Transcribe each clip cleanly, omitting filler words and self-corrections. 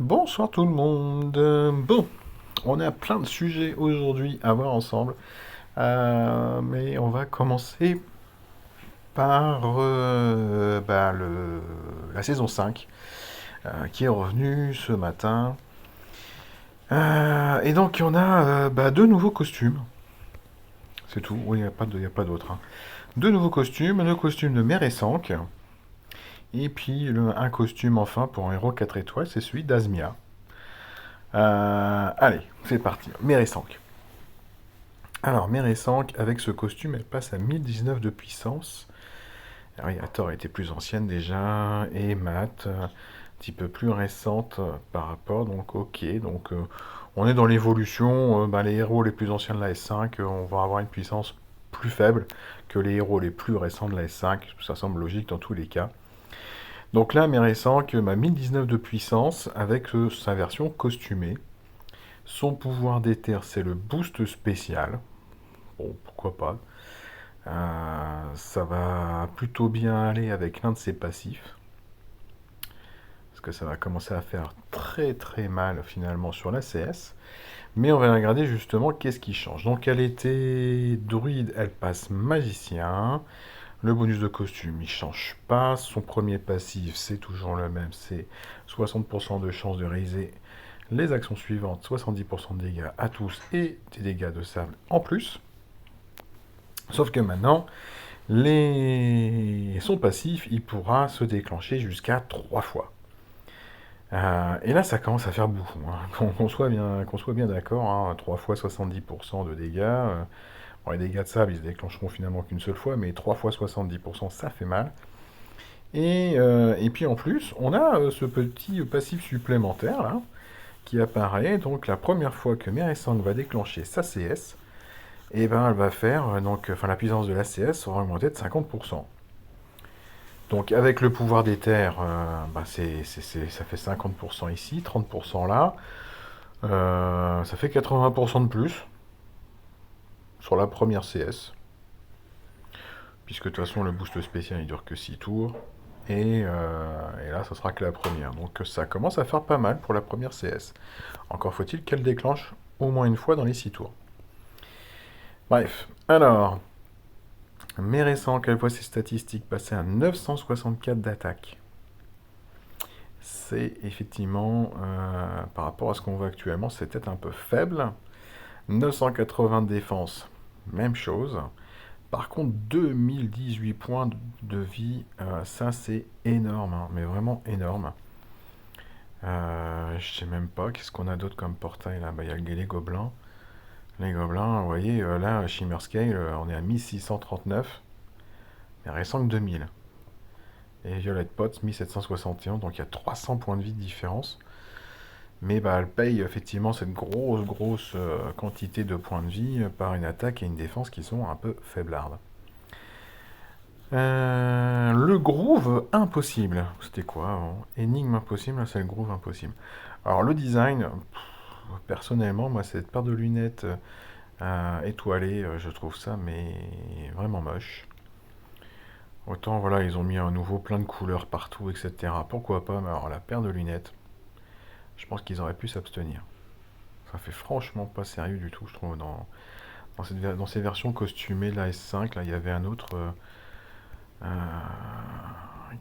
Bonsoir tout le monde. Bon, on a plein de sujets aujourd'hui à voir ensemble. Mais on va commencer par la saison 5 qui est revenue ce matin. Et donc on a deux nouveaux costumes. C'est tout, oui, il n'y a pas d'autre, hein. Deux nouveaux costumes, le costume de Mère et Sank, et puis un costume enfin pour un héros 4 étoiles, c'est celui d'Azmia. Allez, c'est parti, Mère et Sank. Alors, Méré-Sank, avec ce costume, elle passe à 1019 de puissance. Alors, oui, Thor était plus ancienne déjà, et Matt, un petit peu plus récente par rapport, donc ok. Donc, on est dans l'évolution. Les héros les plus anciens de la S5, on va avoir une puissance plus faible que les héros les plus récents de la S5. Ça semble logique dans tous les cas. Donc là, Méré-Sank, 1019 de puissance avec sa version costumée. Son pouvoir d'éther, c'est le boost spécial. Bon, pourquoi pas. Ça va plutôt bien aller avec l'un de ses passifs. Parce que ça va commencer à faire très très mal finalement sur la CS. Mais on va regarder justement qu'est-ce qui change. Donc elle était druide, elle passe magicien. Le bonus de costume, il change pas. Son premier passif, c'est toujours le même. C'est 60% de chance de réaliser les actions suivantes. 70% de dégâts à tous et des dégâts de sable en plus. Sauf que maintenant, son passif, il pourra se déclencher jusqu'à 3 fois. Et là, ça commence à faire beaucoup, hein. Qu'on soit bien d'accord, hein, 3 fois 70% de dégâts. Bon, les dégâts de sable, ils se déclencheront finalement qu'une seule fois, mais 3 fois 70%, ça fait mal. Et puis en plus, on a ce petit passif supplémentaire là, qui apparaît. Donc la première fois que Mérésang va déclencher sa CS, et ben elle va faire, la puissance de la CS sera augmentée de 50%. Donc avec le pouvoir des terres, ça fait 50% ici, 30% là. Ça fait 80% de plus sur la première CS. Puisque de toute façon le boost spécial il dure que 6 tours. Et là ça sera que la première. Donc ça commence à faire pas mal pour la première CS. Encore faut-il qu'elle déclenche au moins une fois dans les 6 tours. Bref, alors, Méressant, qu'elle voit ses statistiques passer à 964 d'attaque. C'est effectivement, par rapport à ce qu'on voit actuellement, c'est peut-être un peu faible. 980 de défense, même chose. Par contre, 2018 points de vie, ça c'est énorme, hein, mais vraiment énorme. Je sais même pas, qu'est-ce qu'on a d'autre comme portail là? Il y a les gobelins. Les gobelins, vous voyez, là, Shimmer Scale, on est à 1639, mais récent que 2000. Et Violet Pot, 1761, donc il y a 300 points de vie de différence. Mais elle paye effectivement cette grosse quantité de points de vie par une attaque et une défense qui sont un peu faiblardes. Le groove impossible. C'était quoi avant? Énigme impossible, c'est le groove impossible. Alors le design, personnellement, moi cette paire de lunettes étoilées, je trouve ça mais vraiment moche. Autant voilà, ils ont mis un nouveau plein de couleurs partout, etc. Pourquoi pas, mais alors la paire de lunettes, je pense qu'ils auraient pu s'abstenir. Ça fait franchement pas sérieux du tout, je trouve. Dans ces versions costumées de la S5, là, il y avait un autre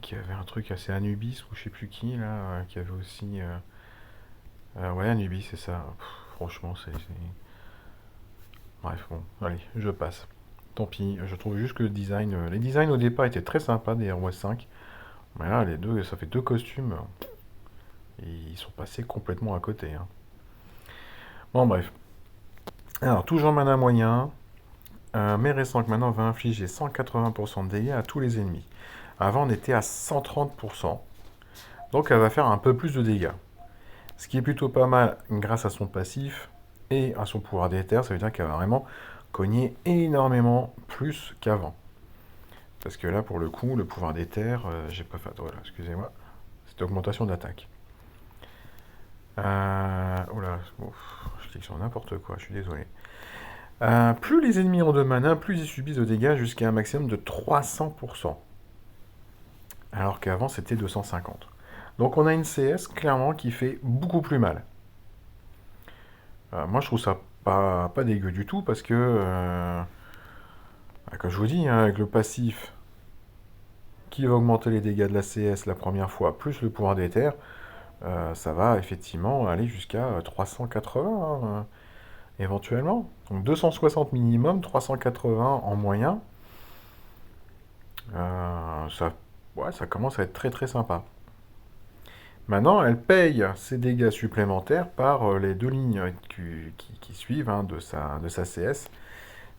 qui avait un truc assez Anubis ou je sais plus qui, là, qui avait aussi. Ouais, Anubis, c'est ça. Pff, franchement, bref, bon, allez, je passe. Tant pis, je trouve juste que les designs au départ étaient très sympas des Air 5. Mais là, les deux, ça fait deux costumes. Et ils sont passés complètement à côté, hein. Bon, bref. Alors, toujours mana moyen. Mère 5 maintenant va infliger 180% de dégâts à tous les ennemis. Avant, on était à 130%. Donc, elle va faire un peu plus de dégâts. Ce qui est plutôt pas mal grâce à son passif et à son pouvoir d'éther. Ça veut dire qu'elle va vraiment cogner énormément plus qu'avant. Parce que là, pour le coup, le pouvoir d'éther, j'ai pas fait. Voilà, excusez-moi. C'était augmentation d'attaque. Oula, je clique sur n'importe quoi, je suis désolé. Plus les ennemis ont de mana, plus ils subissent de dégâts jusqu'à un maximum de 300%. Alors qu'avant c'était 250. Donc on a une CS clairement qui fait beaucoup plus mal. Moi je trouve ça pas dégueu du tout parce que, comme je vous dis, hein, avec le passif qui va augmenter les dégâts de la CS la première fois, plus le pouvoir d'éther, ça va effectivement aller jusqu'à 380 hein, éventuellement. Donc 260 minimum, 380 en moyen. Ça, ouais, ça commence à être très très sympa. Maintenant, elle paye ses dégâts supplémentaires par les deux lignes qui suivent hein, de sa CS.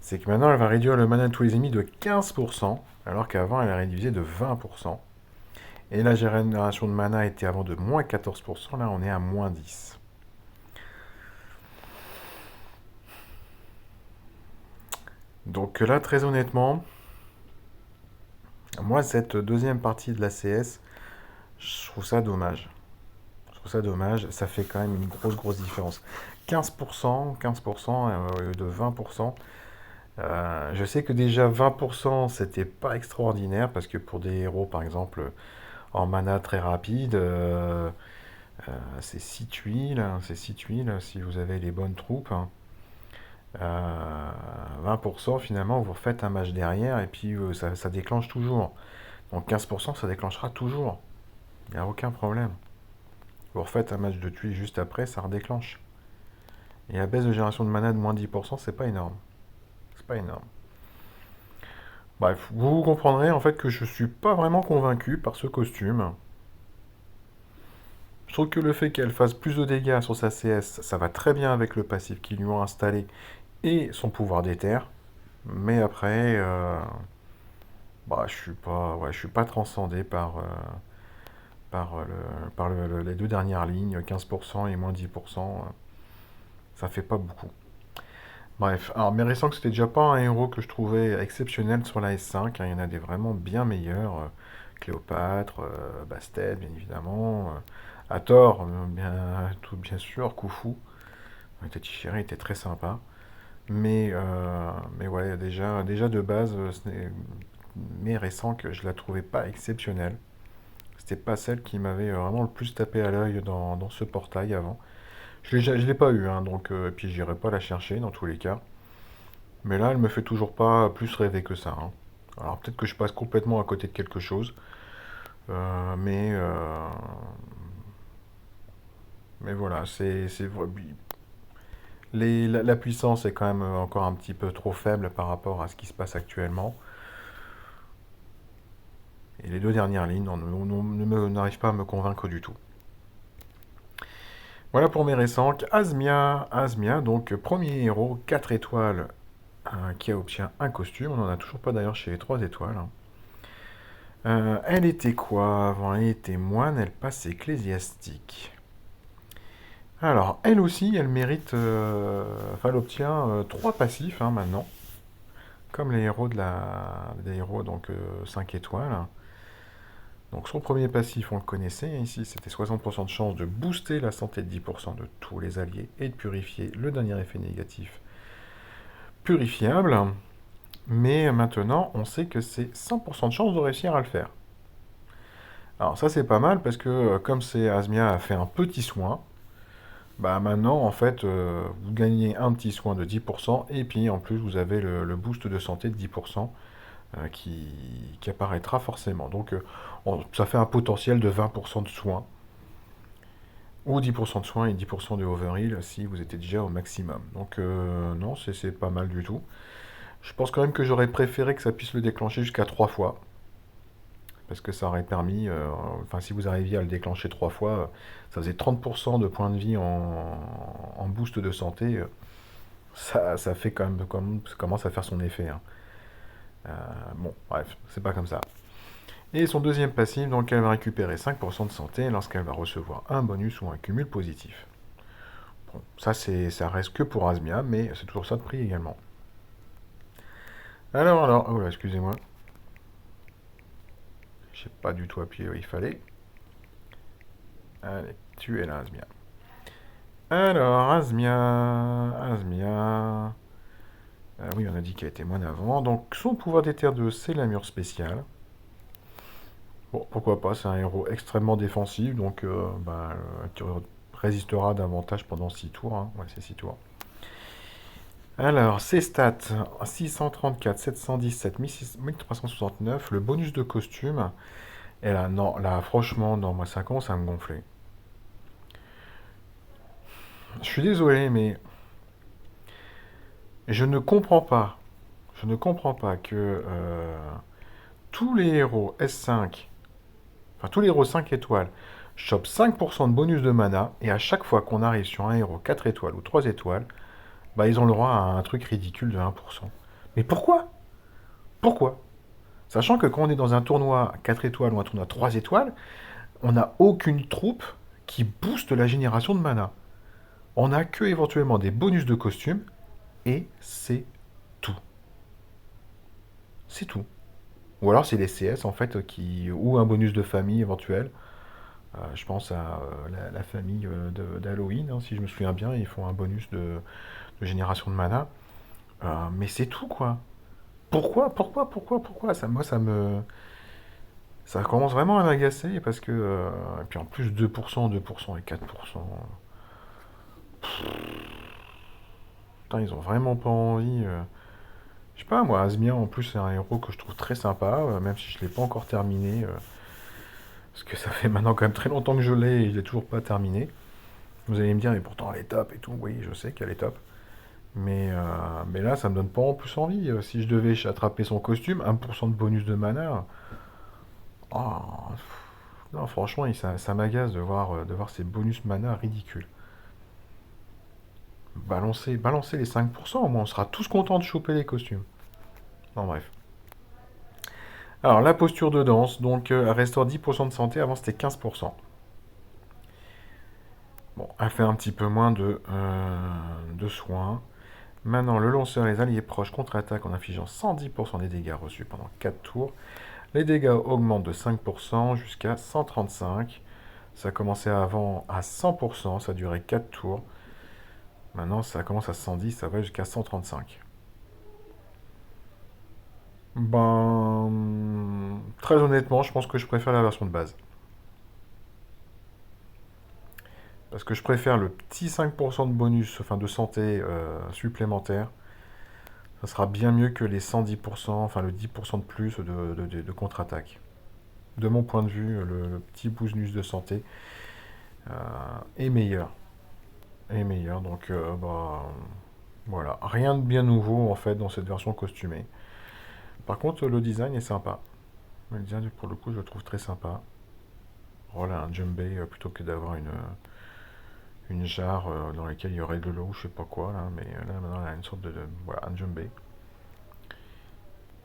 C'est que maintenant, elle va réduire le mana de tous les ennemis de 15%, alors qu'avant, elle a réduisé de 20%. Et la génération de mana était avant de moins 14%, là on est à moins 10. Donc là, très honnêtement, moi, cette deuxième partie de la CS, je trouve ça dommage. Je trouve ça dommage, ça fait quand même une grosse différence. 15% au lieu de 20%. Je sais que déjà 20%, c'était pas extraordinaire, parce que pour des héros, par exemple, en mana très rapide, c'est 6 tuiles, hein, c'est 6 tuiles si vous avez les bonnes troupes, hein. 20%, finalement, vous refaites un match derrière, et puis ça déclenche toujours. Donc 15%, ça déclenchera toujours. Il n'y a aucun problème. Vous refaites un match de tuiles juste après, ça redéclenche. Et la baisse de génération de mana de moins 10%, c'est pas énorme. C'est pas énorme. Bref, vous comprendrez en fait que je suis pas vraiment convaincu par ce costume. Je trouve que le fait qu'elle fasse plus de dégâts sur sa CS, ça va très bien avec le passif qu'ils lui ont installé et son pouvoir d'éther. Mais après, bah, je suis pas transcendé par les deux dernières lignes, 15% et moins 10%. Ça fait pas beaucoup. Bref, alors Mérissant que c'était déjà pas un héros que je trouvais exceptionnel sur la S5, hein, il y en a des vraiment bien meilleurs. Cléopâtre, Bastet, bien évidemment. Hathor, bien sûr, Khufu. Tetisheri était très sympa. Mais ouais, déjà de base, mais récent que je la trouvais pas exceptionnelle. C'était pas celle qui m'avait vraiment le plus tapé à l'œil dans ce portail avant. Je l'ai pas eu, hein, donc, et puis j'irai pas la chercher dans tous les cas. Mais là, elle me fait toujours pas plus rêver que ça, hein. Alors peut-être que je passe complètement à côté de quelque chose, euh, mais, euh, mais voilà, la puissance est quand même encore un petit peu trop faible par rapport à ce qui se passe actuellement. Et les deux dernières lignes n'arrivent pas à me convaincre du tout. Voilà pour mes récents. Asmia, donc premier héros, 4 étoiles, qui obtient un costume. On n'en a toujours pas d'ailleurs chez les 3 étoiles, hein. Elle était quoi avant? Elle était moine, elle passe ecclésiastique. Alors, elle aussi, elle mérite. Enfin, elle obtient 3 passifs hein, maintenant. Comme les héros des héros, donc 5 étoiles. Donc son premier passif, on le connaissait, ici c'était 60% de chance de booster la santé de 10% de tous les alliés et de purifier le dernier effet négatif purifiable. Mais maintenant, on sait que c'est 100% de chance de réussir à le faire. Alors ça c'est pas mal parce que comme c'est Asmia a fait un petit soin, bah maintenant en fait vous gagnez un petit soin de 10% et puis en plus vous avez le boost de santé de 10% qui apparaîtra forcément. Donc ça fait un potentiel de 20% de soins, ou 10% de soins et 10% de overheal si vous étiez déjà au maximum. Donc non, c'est pas mal du tout. Je pense quand même que j'aurais préféré que ça puisse le déclencher jusqu'à 3 fois. Parce que ça aurait permis, enfin si vous arriviez à le déclencher 3 fois, ça faisait 30% de points de vie en boost de santé. Ça fait quand même, ça commence à faire son effet, hein. Bon, bref, c'est pas comme ça. Et son deuxième passif, donc elle va récupérer 5% de santé lorsqu'elle va recevoir un bonus ou un cumul positif. Bon, ça reste que pour Asmia, mais c'est toujours ça de prix également. Oh là, excusez-moi. J'ai pas du tout appuyé où il fallait. Allez, tu es là, Asmia. Alors, Asmia. Oui, on a dit qu'elle était moine avant. Donc, son pouvoir d'éther 2, c'est la mur spéciale. Bon, pourquoi pas, c'est un héros extrêmement défensif, donc tu résisteras davantage pendant 6 tours, hein. Ouais, c'est 6 tours. Alors, ses stats, 634, 717, 1369, le bonus de costume, et là, non, là, franchement, non, moi, ça commence à me gonfler. Je suis désolé, mais je ne comprends pas que tous les héros S5, enfin, tous les héros 5 étoiles, chopent 5% de bonus de mana, et à chaque fois qu'on arrive sur un héros 4 étoiles ou 3 étoiles, bah, ils ont le droit à un truc ridicule de 1%. Mais pourquoi? Pourquoi? Sachant que quand on est dans un tournoi 4 étoiles ou un tournoi 3 étoiles, on n'a aucune troupe qui booste la génération de mana. On n'a que éventuellement des bonus de costume et c'est tout. C'est tout. Ou alors c'est les CS en fait ou un bonus de famille éventuel. Je pense à la famille d'Halloween, hein, si je me souviens bien, ils font un bonus de génération de mana. Mais c'est tout quoi. Pourquoi ça, moi ça commence vraiment à m'agacer parce que et puis en plus 2% et 4%. Putain, ils ont vraiment pas envie. Je sais pas, moi, Asmia, en plus, c'est un héros que je trouve très sympa, même si je l'ai pas encore terminé, parce que ça fait maintenant quand même très longtemps que je l'ai et je l'ai toujours pas terminé. Vous allez me dire, mais pourtant elle est top et tout. Oui, je sais qu'elle est top. Mais là, ça me donne pas en plus envie. Si je devais attraper son costume, 1% de bonus de mana. Ah, non, franchement, ça m'agace de voir ces bonus mana ridicules. Balancer les 5%, au moins on sera tous contents de choper les costumes. Non, bref. Alors, la posture de danse, donc elle restaure 10% de santé, avant c'était 15%. Bon, elle fait un petit peu moins de soins. Maintenant, le lanceur et les alliés proches contre-attaquent en infligeant 110% des dégâts reçus pendant 4 tours. Les dégâts augmentent de 5% jusqu'à 135. Ça commençait avant à 100%, ça durait 4 tours. Maintenant, ça commence à 110, ça va jusqu'à 135. Très honnêtement, je pense que je préfère la version de base. Parce que je préfère le petit 5% de bonus, enfin de santé supplémentaire. Ça sera bien mieux que les 110%, enfin le 10% de plus de contre-attaque. De mon point de vue, le petit bonus de santé euh, est meilleur. Est meilleur, donc voilà. Rien de bien nouveau en fait dans cette version costumée. Par contre, le design est sympa. Le design, pour le coup, je le trouve très sympa. Voilà, un djembé plutôt que d'avoir une jarre dans laquelle il y aurait de l'eau, je sais pas quoi, là, mais là maintenant il y a une sorte voilà, un djembé.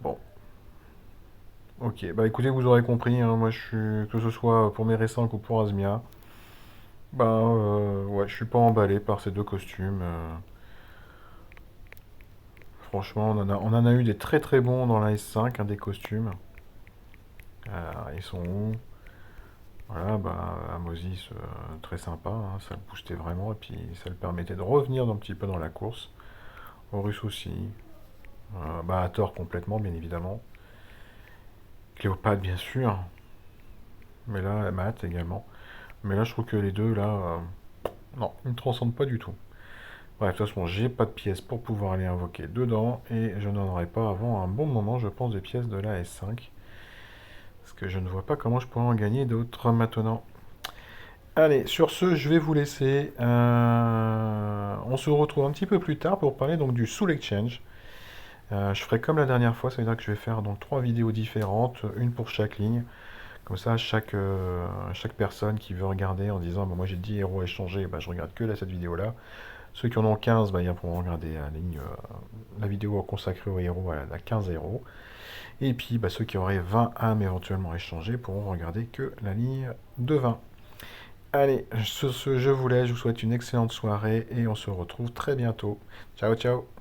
Bon, ok, bah écoutez, vous aurez compris, hein, moi je suis, que ce soit pour mes récents ou pour Asmia, ouais, je suis pas emballé par ces deux costumes. Franchement, on en a eu des très très bons dans la S5, hein, des costumes. Ils sont où? Voilà, Amosis, très sympa, hein, ça le boostait vraiment, et puis ça le permettait de revenir un petit peu dans la course. Horus aussi. Thor complètement, bien évidemment. Cléopâtre, bien sûr. Mais là, Matt également. Mais là, je trouve que les deux, là, non, ils ne transcendent pas du tout. Bref, de toute façon, j'ai pas de pièces pour pouvoir aller invoquer dedans. Et je n'en aurai pas avant un bon moment, je pense, des pièces de la S5. Parce que je ne vois pas comment je pourrais en gagner d'autres maintenant. Allez, sur ce, je vais vous laisser. On se retrouve un petit peu plus tard pour parler donc du Soul Exchange. Je ferai comme la dernière fois, ça veut dire que je vais faire donc 3 vidéos différentes, une pour chaque ligne. Comme ça, chaque personne qui veut regarder en disant bah, moi j'ai 10 héros à échanger, bah, je regarde que cette vidéo-là. Ceux qui en ont 15, bah, ils pourront regarder la vidéo consacrée aux héros à 15 héros. Et puis ceux qui auraient 20 âmes éventuellement échangées pourront regarder que la ligne de 20. Allez, sur ce, je vous laisse, je vous souhaite une excellente soirée et on se retrouve très bientôt. Ciao, ciao!